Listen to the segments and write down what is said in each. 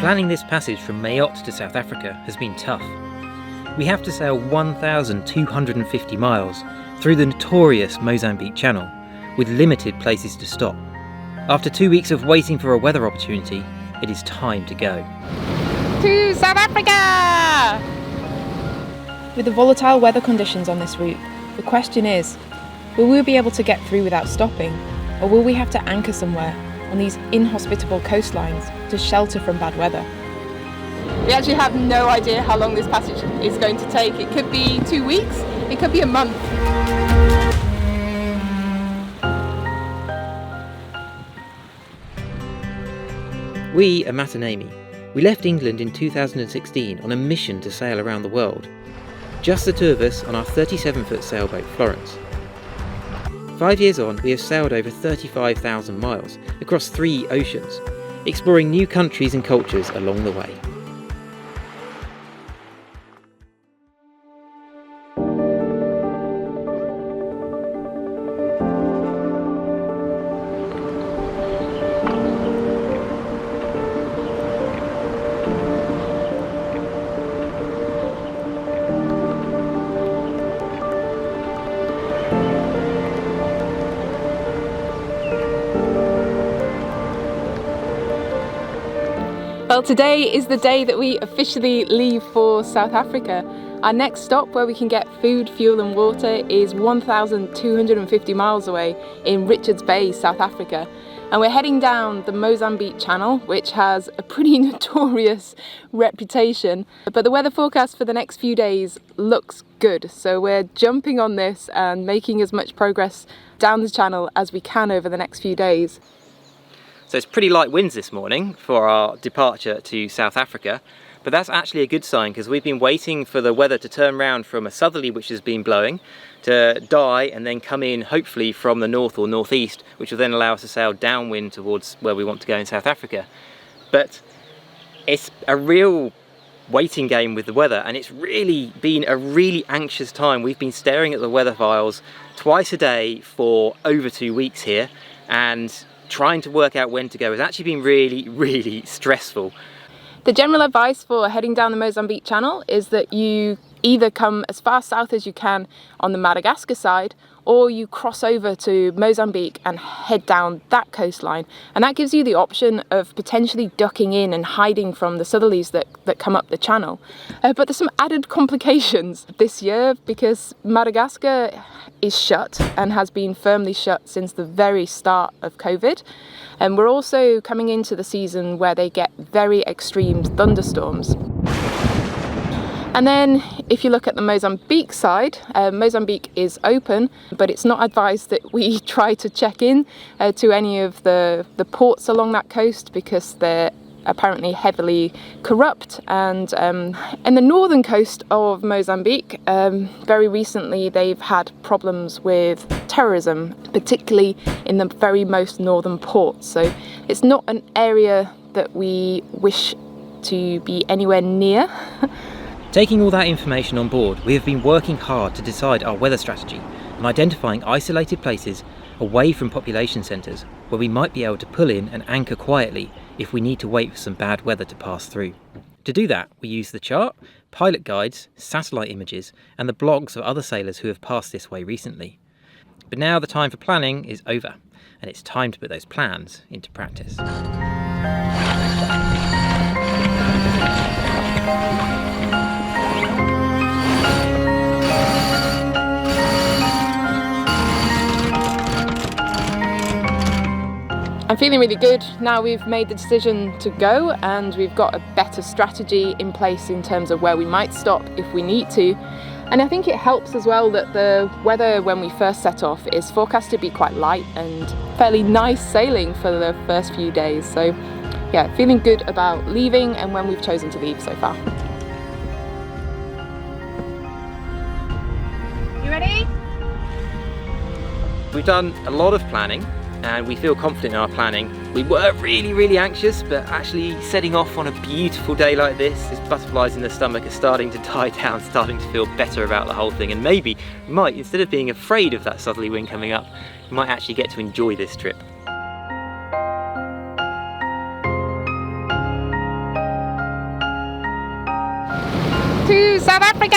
Planning this passage from Mayotte to South Africa has been tough. We have to sail 1,250 miles through the notorious Mozambique Channel, with limited places to stop. After 2 weeks of waiting for a weather opportunity, it is time to go. To South Africa! With the volatile weather conditions on this route, the question is, will we be able to get through without stopping, or will we have to anchor somewhere on these inhospitable coastlines to shelter from bad weather? We actually have no idea how long this passage is going to take. It could be 2 weeks, it could be a month. We are Matt and Amy. We left England in 2016 on a mission to sail around the world. Just the two of us on our 37-foot sailboat Florence. 5 years on, we have sailed over 35,000 miles across 3 oceans, exploring new countries and cultures along the way. Well, today is the day that we officially leave for South Africa. Our next stop where we can get food, fuel and water is 1,250 miles away in Richards Bay, South Africa. And we're heading down the Mozambique Channel, which has a pretty notorious reputation. But the weather forecast for the next few days looks good. So we're jumping on this and making as much progress down the channel as we can over the next few days. So it's pretty light winds this morning for our departure to South Africa, but that's actually a good sign because we've been waiting for the weather to turn around from a southerly, which has been blowing, to die and then come in hopefully from the north or northeast, which will then allow us to sail downwind towards where we want to go in South Africa. But it's a real waiting game with the weather, and it's really been a really anxious time. We've been staring at the weather files twice a day for over 2 weeks here, and trying to work out when to go has actually been really stressful. The general advice for heading down the Mozambique Channel is that you either come as far south as you can on the Madagascar side, or you cross over to Mozambique and head down that coastline. And that gives you the option of potentially ducking in and hiding from the southerlies that come up the channel. But there's some added complications this year because Madagascar is shut and has been firmly shut since the very start of COVID. And we're also coming into the season where they get very extreme thunderstorms. And then if you look at the Mozambique side, Mozambique is open, but it's not advised that we try to check in to any of the ports along that coast because they're apparently heavily corrupt. And in the northern coast of Mozambique, very recently they've had problems with terrorism, particularly in the very most northern ports. So it's not an area that we wish to be anywhere near. Taking all that information on board, we have been working hard to decide our weather strategy and identifying isolated places away from population centres where we might be able to pull in and anchor quietly if we need to wait for some bad weather to pass through. To do that, we use the chart, pilot guides, satellite images and the blogs of other sailors who have passed this way recently. But now the time for planning is over, and it's time to put those plans into practice. I'm feeling really good now we've made the decision to go, and we've got a better strategy in place in terms of where we might stop if we need to. And I think it helps as well that the weather when we first set off is forecast to be quite light and fairly nice sailing for the first few days. So yeah, feeling good about leaving and when we've chosen to leave so far. You ready? We've done a lot of planning and we feel confident in our planning. We were really anxious, but actually setting off on a beautiful day like this, these butterflies in the stomach are starting to die down, starting to feel better about the whole thing, and maybe we might, instead of being afraid of that southerly wind coming up, we might actually get to enjoy this trip. South Africa!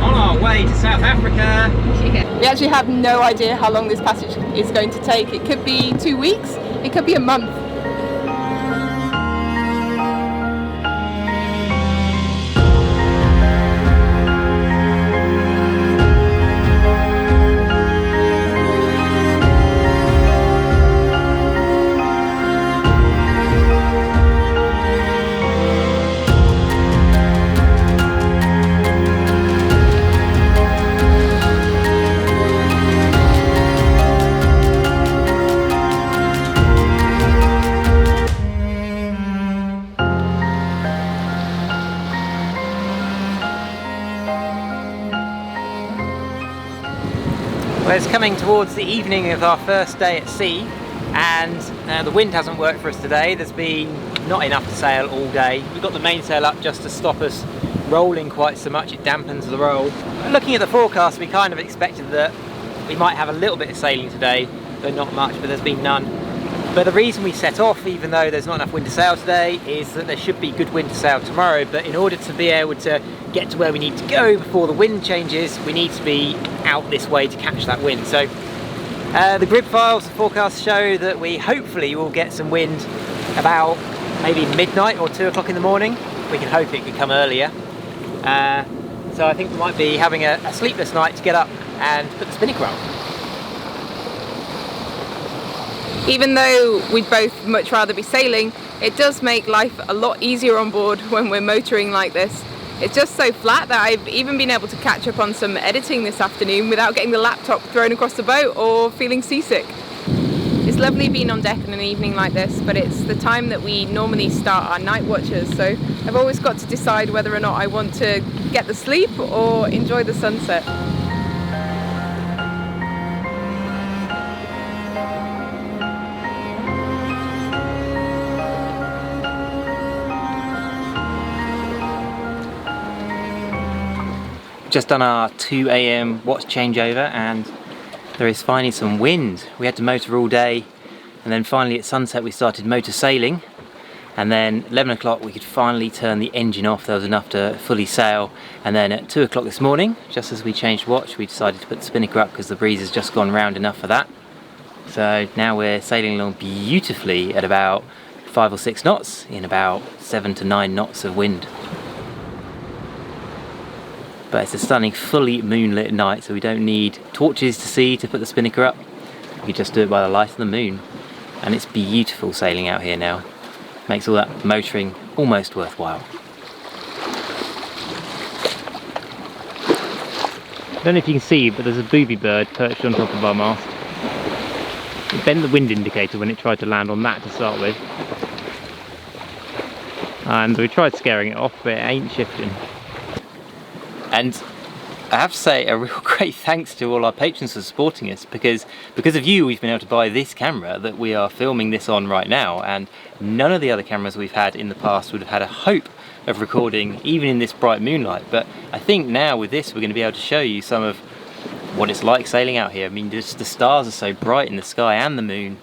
On our way to South Africa. We actually have no idea how long this passage is going to take. It could be 2 weeks, it could be a month. Well, it's coming towards the evening of our first day at sea, and the wind hasn't worked for us today. There's been not enough to sail all day. We've got the mainsail up just to stop us rolling quite so much, it dampens the roll. Looking at the forecast, we kind of expected that we might have a little bit of sailing today, though not much, but there's been none. But the reason we set off, even though there's not enough wind to sail today, is that there should be good wind to sail tomorrow, but in order to be able to get to where we need to go before the wind changes, we need to be out this way to catch that wind. So the grid files, the forecasts show that we hopefully will get some wind about maybe midnight or 2 o'clock in the morning. We can hope it could come earlier. So I think we might be having a sleepless night to get up and put the Spinnaker on. Even though we'd both much rather be sailing, it does make life a lot easier on board when we're motoring like this. It's just so flat that I've even been able to catch up on some editing this afternoon without getting the laptop thrown across the boat or feeling seasick. It's lovely being on deck in an evening like this, but it's the time that we normally start our night watches, so I've always got to decide whether or not I want to get the sleep or enjoy the sunset. Just done our 2 AM watch changeover and there is finally some wind. We had to motor all day and then finally at sunset we started motor sailing, and then 11 o'clock we could finally turn the engine off. There was enough to fully sail, and then at 2 o'clock this morning, just as we changed watch, we decided to put the Spinnaker up because the breeze has just gone round enough for that. So now we're sailing along beautifully at about 5 or 6 knots in about 7 to 9 knots of wind. But it's a stunning fully moonlit night, so we don't need torches to see to put the Spinnaker up. We just do it by the light of the moon, and it's beautiful sailing out here now. Makes all that motoring almost worthwhile. I don't know if you can see, but there's a booby bird perched on top of our mast. It bent the wind indicator when it tried to land on that to start with, and we tried scaring it off, but it ain't shifting. And I have to say a real great thanks to all our patrons for supporting us, because of you we've been able to buy this camera that we are filming this on right now, and none of the other cameras we've had in the past would have had a hope of recording even in this bright moonlight. But I think now with this we're going to be able to show you some of what it's like sailing out here. I mean, just the stars are so bright in the sky and the moon.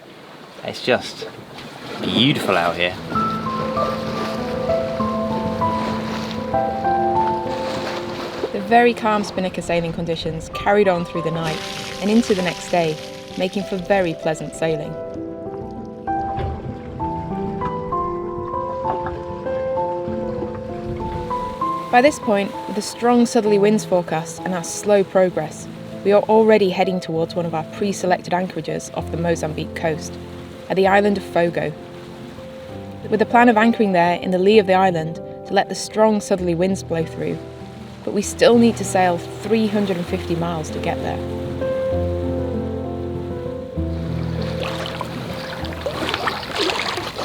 It's just beautiful out here. The very calm Spinnaker sailing conditions carried on through the night and into the next day, making for very pleasant sailing. By this point, with the strong southerly winds forecast and our slow progress, we are already heading towards one of our pre-selected anchorages off the Mozambique coast, at the island of Fogo. With the plan of anchoring there in the lee of the island to let the strong southerly winds blow through, but we still need to sail 350 miles to get there.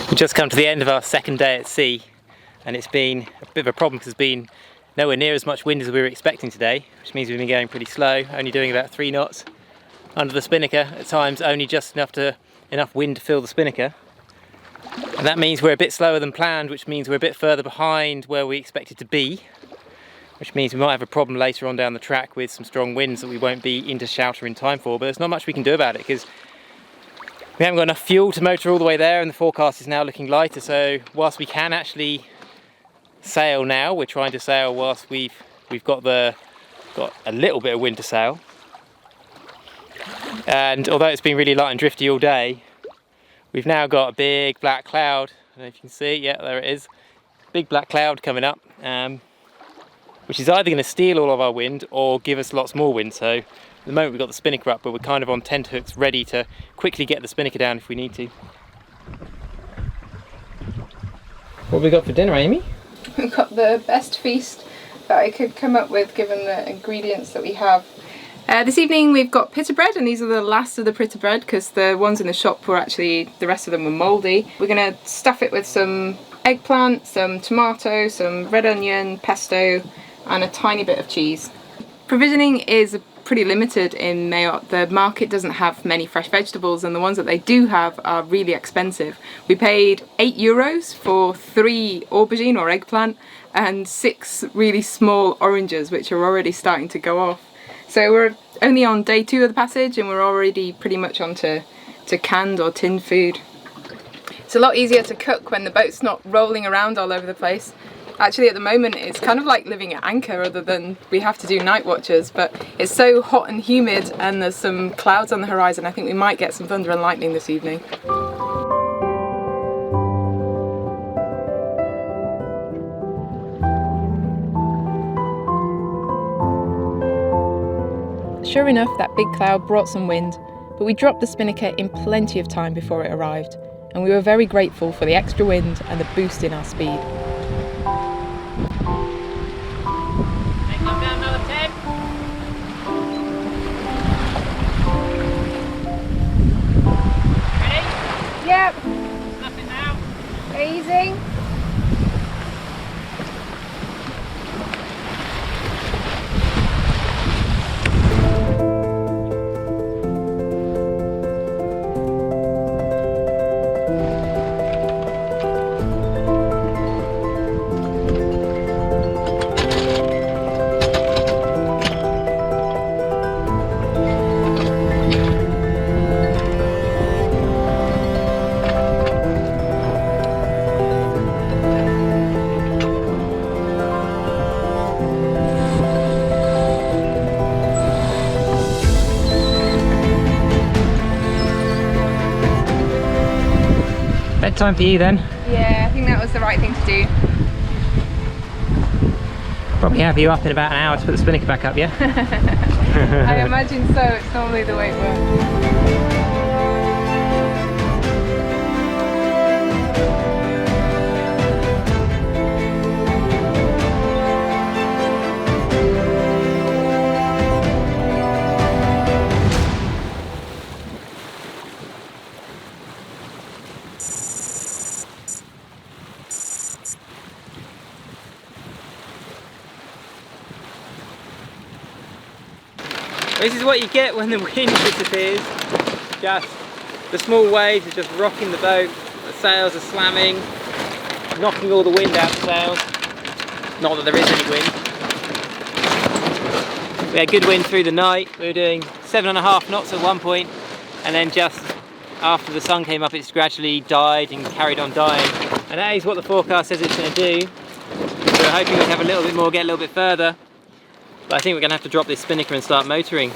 We've just come to the end of our second day at sea, and it's been a bit of a problem because there's been nowhere near as much wind as we were expecting today, which means we've been going pretty slow, only doing about 3 knots under the Spinnaker, at times only just enough wind to fill the Spinnaker. And that means we're a bit slower than planned, which means we're a bit further behind where we expected to be, which means we might have a problem later on down the track with some strong winds that we won't be into shelter in time for. But there's not much we can do about it because we haven't got enough fuel to motor all the way there, and the forecast is now looking lighter. So whilst we can actually sail now. We're trying to sail whilst we've got a little bit of wind to sail. And although it's been really light and drifty all day, we've now got a big black cloud. I don't know if you can see, yeah, there it is. Big black cloud coming up, which is either going to steal all of our wind or give us lots more wind. So at the moment we've got the Spinnaker up, but we're kind of on tenterhooks ready to quickly get the Spinnaker down if we need to. What have we got for dinner, Amy? We've got the best feast that I could come up with given the ingredients that we have. This evening we've got pita bread, and these are the last of the pita bread because the ones in the shop were actually, the rest of them were mouldy. We're going to stuff it with some eggplant, some tomato, some red onion, pesto, and a tiny bit of cheese. Provisioning is pretty limited in Mayotte. The market doesn't have many fresh vegetables, and the ones that they do have are really expensive. We paid €8 for 3 aubergine or eggplant and 6 really small oranges, which are already starting to go off. So we're only on day 2 of the passage and we're already pretty much onto canned or tinned food. It's a lot easier to cook when the boat's not rolling around all over the place. Actually at the moment it's kind of like living at anchor, other than we have to do night watches, but it's so hot and humid and there's some clouds on the horizon. I think we might get some thunder and lightning this evening. Sure enough, that big cloud brought some wind, but we dropped the Spinnaker in plenty of time before it arrived, and we were very grateful for the extra wind and the boost in our speed. Yep. Nothing now. Easy. Bedtime for you then? Yeah, I think that was the right thing to do. Probably have you up in about an hour to put the Spinnaker back up, yeah? I imagine so, it's normally the way it works. This is what you get when the wind disappears. Just the small waves are just rocking the boat, the sails are slamming, knocking all the wind out the sails. Not that there is any wind. We had good wind through the night. We were doing 7.5 knots at one point, and then just after the sun came up it's gradually died and carried on dying. And that is what the forecast says it's going to do. So we're hoping we can have a little bit more, get a little bit further. But I think we're going to have to drop this Spinnaker and start motoring.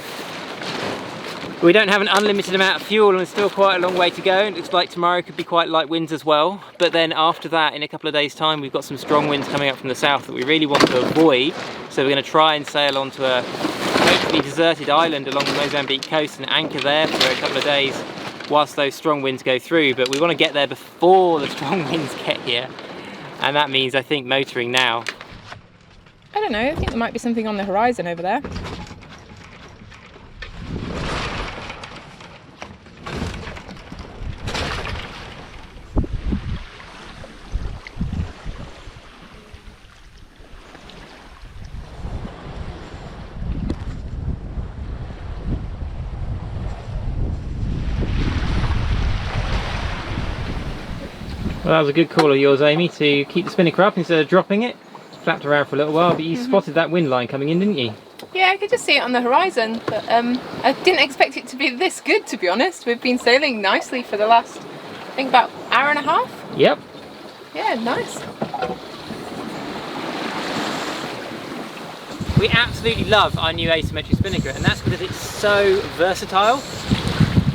We don't have an unlimited amount of fuel and there's still quite a long way to go. It looks like tomorrow could be quite light winds as well. But then after that, in a couple of days' time, we've got some strong winds coming up from the south that we really want to avoid. So we're going to try and sail onto a hopefully deserted island along the Mozambique coast and anchor there for a couple of days whilst those strong winds go through. But we want to get there before the strong winds get here. And that means, I think, motoring now. I don't know, I think there might be something on the horizon over there. Well, that was a good call of yours, Amy, to keep the Spinnaker up instead of dropping it. Flapped around for a little while, but you spotted that wind line coming in, didn't you? Yeah, I could just see it on the horizon, but I didn't expect it to be this good, to be honest. We've been sailing nicely for the last, I think, about hour and a half. Yep. Yeah, nice. We absolutely love our new asymmetric spinnaker, and that's because it's so versatile.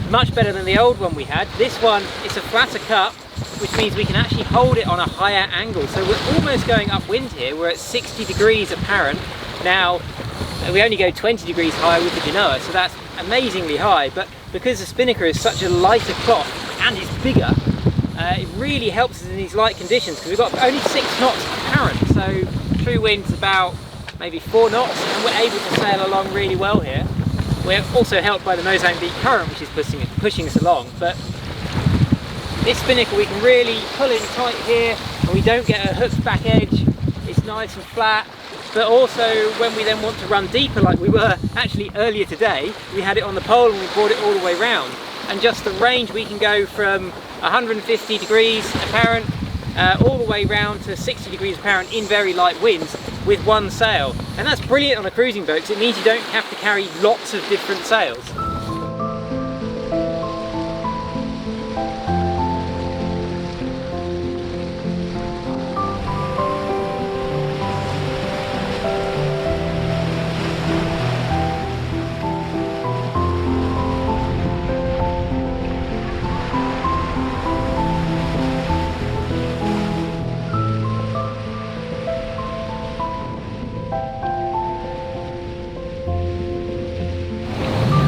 Much better than the old one we had. This one, it's a flatter cup, which means we can actually hold it on a higher angle. So we're almost going upwind here. We're at 60 degrees apparent. Now, we only go 20 degrees higher with the genoa, so that's amazingly high. But because the spinnaker is such a lighter cloth and it's bigger, it really helps us in these light conditions, because we've got only 6 knots apparent. So true wind's about maybe 4 knots, and we're able to sail along really well here. We're also helped by the Mozambique current, which is pushing us along. But this spinnaker, we can really pull in tight here, and we don't get a hooked back edge. It's nice and flat. But also, when we then want to run deeper, like we were actually earlier today, we had it on the pole and we brought it all the way round. And just the range, we can go from 150 degrees apparent all the way round to 60 degrees apparent in very light winds with one sail. And that's brilliant on a cruising boat, because it means you don't have to carry lots of different sails.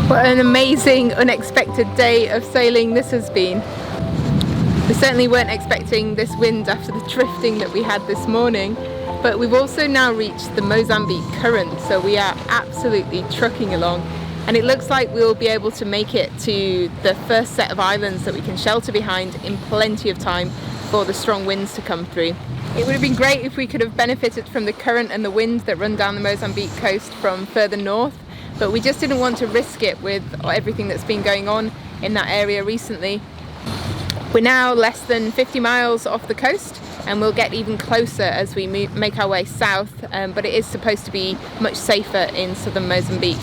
What an amazing, unexpected day of sailing this has been. We certainly weren't expecting this wind after the drifting that we had this morning, but we've also now reached the Mozambique current, so we are absolutely trucking along, and it looks like we'll be able to make it to the first set of islands that we can shelter behind in plenty of time for the strong winds to come through. It would have been great if we could have benefited from the current and the wind that run down the Mozambique coast from further north, but we just didn't want to risk it with everything that's been going on in that area recently. We're now less than 50 miles off the coast, and we'll get even closer as we make our way south, but it is supposed to be much safer in southern Mozambique.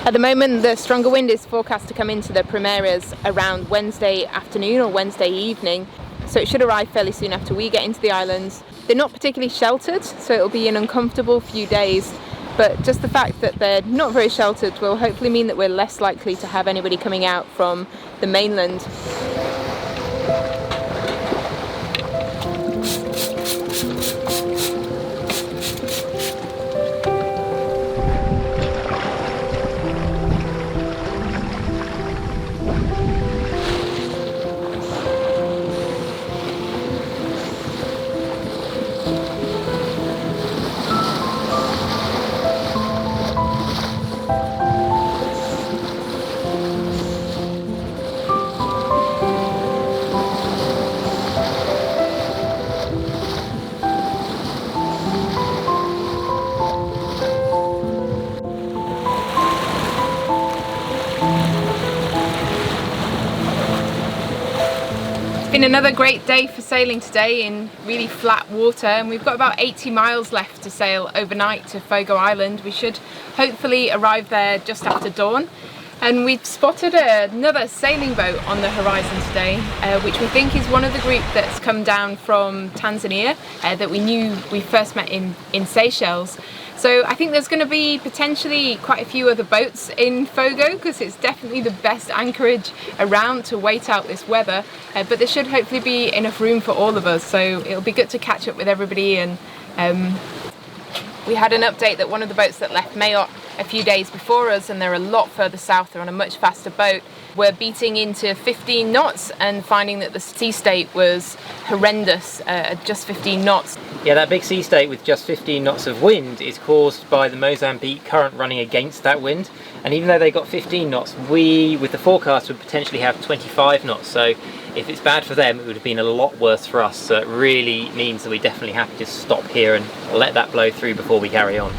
At the moment, the stronger wind is forecast to come into the Primeras around Wednesday afternoon or Wednesday evening, so it should arrive fairly soon after we get into the islands. They're not particularly sheltered, so it'll be an uncomfortable few days, but just the fact that they're not very sheltered will hopefully mean that we're less likely to have anybody coming out from the mainland. Been another great day for sailing today in really flat water, and we've got about 80 miles left to sail overnight to Fogo Island. We should hopefully arrive there just after dawn, and we've spotted another sailing boat on the horizon today, which we think is one of the group that's come down from Tanzania that we first met in Seychelles. So I think there's going to be potentially quite a few other boats in Fogo, because it's definitely the best anchorage around to wait out this weather, but there should hopefully be enough room for all of us, so it'll be good to catch up with everybody. And we had an update that one of the boats that left Mayotte a few days before us, and they're a lot further south, they're on a much faster boat, were beating into 15 knots and finding that the sea state was horrendous at just 15 knots. Yeah, that big sea state with just 15 knots of wind is caused by the Mozambique current running against that wind, and even though they got 15 knots, we with the forecast would potentially have 25 knots, so if it's bad for them it would have been a lot worse for us. So it really means that we definitely have to just stop here and let that blow through before we carry on.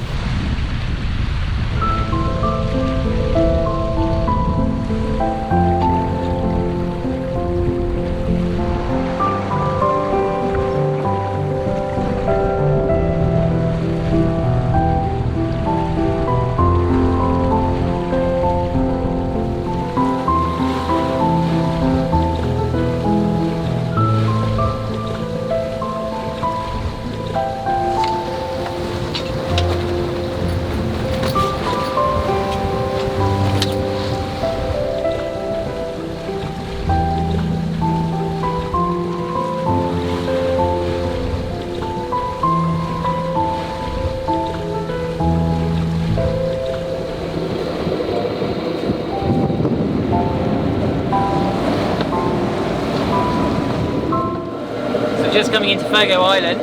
just coming into Fogo Island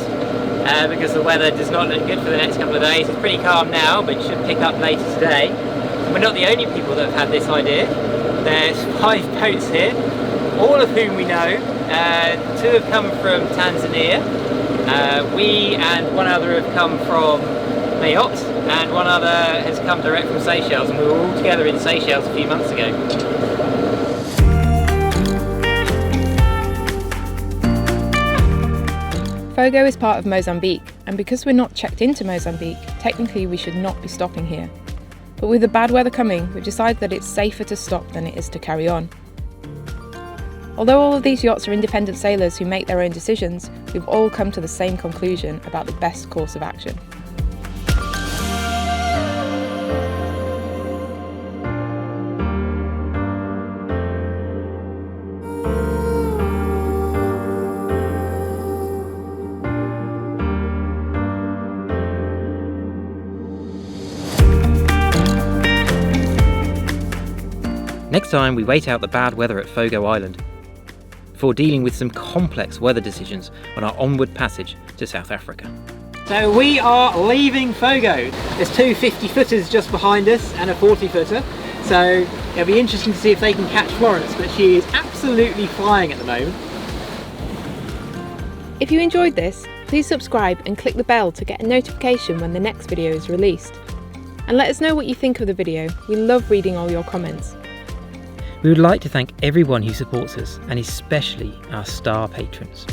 because the weather does not look good for the next couple of days. It's pretty calm now, but should pick up later today. We're not the only people that have had this idea. There's 5 boats here, all of whom we know. 2 have come from Tanzania. We and one other have come from Mayotte, and one other has come direct from Seychelles, and we were all together in Seychelles a few months ago. Fogo is part of Mozambique, and because we're not checked into Mozambique, technically we should not be stopping here. But with the bad weather coming, we've decided that it's safer to stop than it is to carry on. Although all of these yachts are independent sailors who make their own decisions, we've all come to the same conclusion about the best course of action. Next time we wait out the bad weather at Fogo Island before dealing with some complex weather decisions on our onward passage to South Africa. So we are leaving Fogo. There's 2 50-footers just behind us and a 40-footer. So it'll be interesting to see if they can catch Florence, but she is absolutely flying at the moment. If you enjoyed this, please subscribe and click the bell to get a notification when the next video is released. And let us know what you think of the video. We love reading all your comments. We would like to thank everyone who supports us, and especially our star patrons.